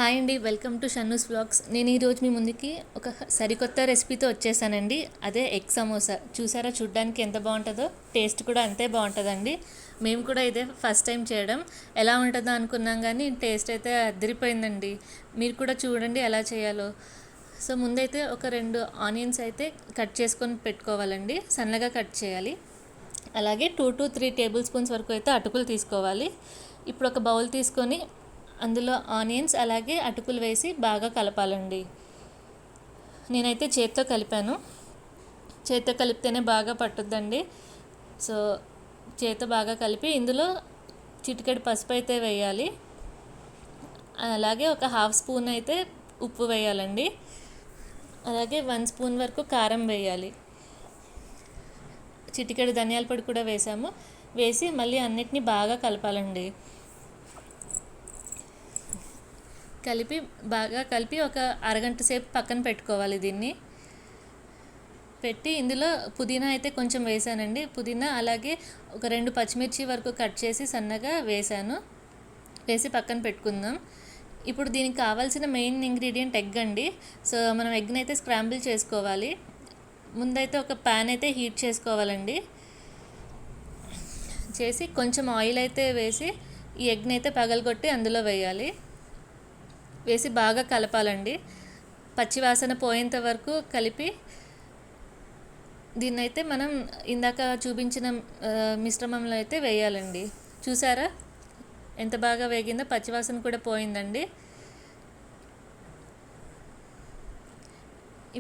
Hi అండి, welcome to Shannu's vlogs. నేను ఈరోజు మీ ముందుకి ఒక సరికొత్త రెసిపీతో వచ్చేసానండి. అదే ఎగ్ సమోసా. చూసారా, చూడ్డానికి ఎంత బాగుంటుందో, టేస్ట్ కూడా అంతే బాగుంటుందండి. మేము కూడా ఇదే ఫస్ట్ టైం చేయడం. ఎలా ఉంటుందో అనుకున్నాం కానీ టేస్ట్ అయితే అదిరిపోయిందండి. మీరు కూడా చూడండి ఎలా చేయాలో. సో ముందైతే ఒక 2 ఆనియన్స్ అయితే కట్ చేసుకొని పెట్టుకోవాలండి, సన్నగా కట్ చేయాలి. అలాగే 2 to 3 టేబుల్ స్పూన్స్ వరకు అయితే అటుకులు తీసుకోవాలి. ఇప్పుడు ఒక బౌల్ తీసుకొని అందులో ఆనియన్స్ అలాగే అటుకులు వేసి బాగా కలపాలండి. నేనైతే చేత్తో కలిపాను. చేత్తో కలిపితేనే బాగా పట్టుద్దండి. సో చేత్తో బాగా కలిపి ఇందులో చిటికెడు పసుపు అయితే వేయాలి. అలాగే ఒక 1/2 స్పూన్ అయితే ఉప్పు వేయాలండి. అలాగే 1 స్పూన్ వరకు కారం వేయాలి. చిటికెడు ధనియాల పొడి కూడా వేసాము. వేసి మళ్ళీ అన్నిటినీ బాగా కలపాలండి. బాగా కలిపి ఒక అరగంట సేపు పక్కన పెట్టుకోవాలి. దీన్ని పెట్టి ఇందులో పుదీనా అయితే కొంచెం వేసానండి. పుదీనా అలాగే ఒక 2 పచ్చిమిర్చి వరకు కట్ చేసి సన్నగా వేసాను. వేసి పక్కన పెట్టుకుందాం. ఇప్పుడు దీనికి కావాల్సిన మెయిన్ ఇంగ్రీడియంట్ ఎగ్ అండి. సో మనం ఎగ్ని అయితే స్క్రాంబుల్ చేసుకోవాలి. ముందైతే ఒక ప్యాన్ అయితే హీట్ చేసుకోవాలండి. చేసి కొంచెం ఆయిల్ అయితే వేసి ఈ ఎగ్ని అయితే పగలగొట్టి అందులో వేయాలి. వేసి బాగా కలపాలండి. పచ్చివాసన పోయేంత వరకు కలిపి దీన్నైతే మనం ఇందాక చూపించిన మిశ్రమంలో అయితే వేయాలండి. చూసారా ఎంత బాగా వేగిందో, పచ్చివాసన కూడా పోయిందండి.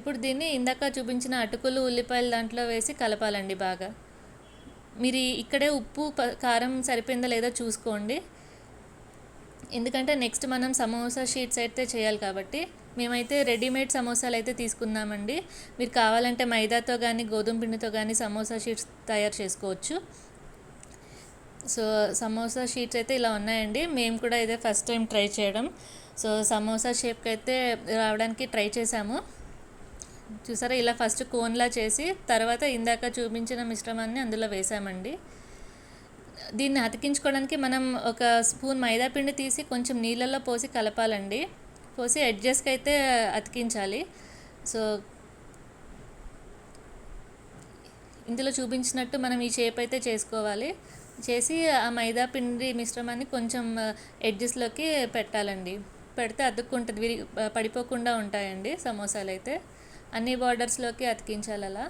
ఇప్పుడు దీన్ని ఇందాక చూపించిన అటుకులు ఉల్లిపాయలు దాంట్లో వేసి కలపాలండి బాగా. మీరు ఇక్కడే ఉప్పు కారం సరిపోయిందా లేదో చూసుకోండి. ఎందుకంటే నెక్స్ట్ మనం సమోసా షీట్స్ అయితే చేయాలి కాబట్టి. మేమైతే రెడీమేడ్ సమోసాలు అయితే తీసుకున్నామండి. మీరు కావాలంటే మైదాతో కానీ గోధుమ పిండితో కానీ సమోసా షీట్స్ తయారు చేసుకోవచ్చు. సో సమోసా షీట్స్ అయితే ఇలా ఉన్నాయండి. మేము కూడా ఇదే ఫస్ట్ టైం ట్రై చేయడం. సో సమోసా షేప్కి అయితే రావడానికి ట్రై చేసాము. చూసారా, ఇలా ఫస్ట్ కోన్లా చేసి తర్వాత ఇందాక చూపించిన మిశ్రమాన్ని అందులో వేసామండి. దీన్ని అతికించుకోవడానికి మనం ఒక స్పూన్ మైదా పిండి తీసి కొంచెం నీళ్ళల్లో పోసి కలపాలండి. పోసి ఎడ్జెస్కి అయితే అతికించాలి. సో ఇందులో చూపించినట్టు మనం ఈ షేప్ అయితే చేసుకోవాలి. చేసి ఆ మైదా పిండి మిశ్రమాన్ని కొంచెం ఎడ్జెస్లోకి పెట్టాలండి. పెడితే అతుక్కుంటుంది, పడిపోకుండా ఉంటాయండి సమోసాలు అయితే. అన్ని బార్డర్స్లోకి అతికించాలి. అలా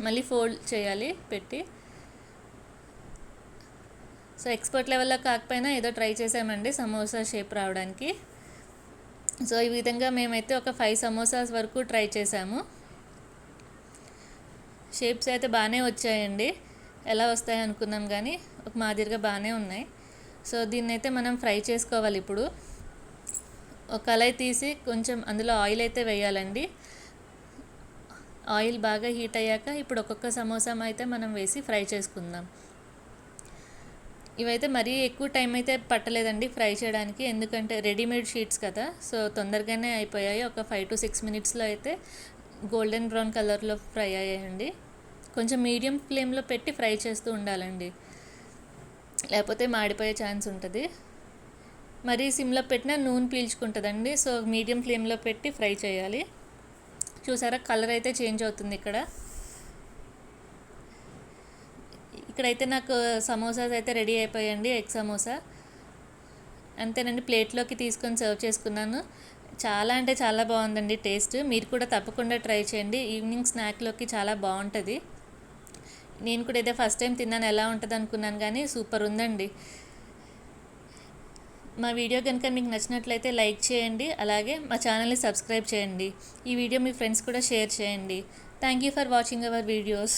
మళ్ళీ ఫోల్డ్ చేయాలి పెట్టి. సో ఎక్స్పర్ట్ లెవెల్లో కాకపోయినా ఏదో ట్రై చేసామండి సమోసా షేప్ రావడానికి. సో ఈ విధంగా మేమైతే ఒక 5 సమోసాస్ వరకు ట్రై చేసాము. షేప్స్ అయితే బాగానే వచ్చాయండి. ఎలా వస్తాయి అనుకున్నాం కానీ ఒక మాదిరిగా బాగానే ఉన్నాయి. సో దీన్ని అయితే మనం ఫ్రై చేసుకోవాలి. ఇప్పుడు ఒక కళాయి తీసి కొంచెం అందులో ఆయిల్ అయితే వేయాలండి. ఆయిల్ బాగా హీట్ అయ్యాక ఇప్పుడు ఒక్కొక్క సమోసా అయితే మనం వేసి ఫ్రై చేసుకుందాం. ఇవైతే మరీ ఎక్కువ టైం అయితే పట్టలేదండి ఫ్రై చేయడానికి, ఎందుకంటే రెడీమేడ్ షీట్స్ కదా. సో తొందరగానే అయిపోయాయి. ఒక 5 to 6 మినిట్స్లో అయితే గోల్డెన్ బ్రౌన్ కలర్లో ఫ్రై అయ్యాయండి. కొంచెం మీడియం ఫ్లేమ్లో పెట్టి ఫ్రై చేస్తూ ఉండాలండి, లేకపోతే మాడిపోయే ఛాన్స్ ఉంటుంది. మరీ సిమ్లో పెట్టినా నూనె పీల్చుకుంటుందండి. సో మీడియం ఫ్లేమ్లో పెట్టి ఫ్రై చేయాలి. చూసారా, కలర్ అయితే చేంజ్ అవుతుంది. ఇక్కడైతే నాకు సమోసాస్ అయితే రెడీ అయిపోయాయండి. ఎగ్ సమోసా అంతేనండి. ప్లేట్లోకి తీసుకొని సర్వ్ చేసుకున్నాను. చాలా అంటే చాలా బాగుందండి టేస్ట్. మీరు కూడా తప్పకుండా ట్రై చేయండి. ఈవినింగ్ స్నాక్లోకి చాలా బాగుంటుంది. నేను కూడా ఇదే ఫస్ట్ టైం తిన్నాను, ఎలా ఉంటుంది అనుకున్నాను కానీ సూపర్ ఉందండి. మా వీడియో కనుక మీకు నచ్చినట్లయితే లైక్ చేయండి. అలాగే మా ఛానల్ని సబ్స్క్రైబ్ చేయండి. ఈ వీడియో మీ ఫ్రెండ్స్ కూడా షేర్ చేయండి. Thank you for watching our videos.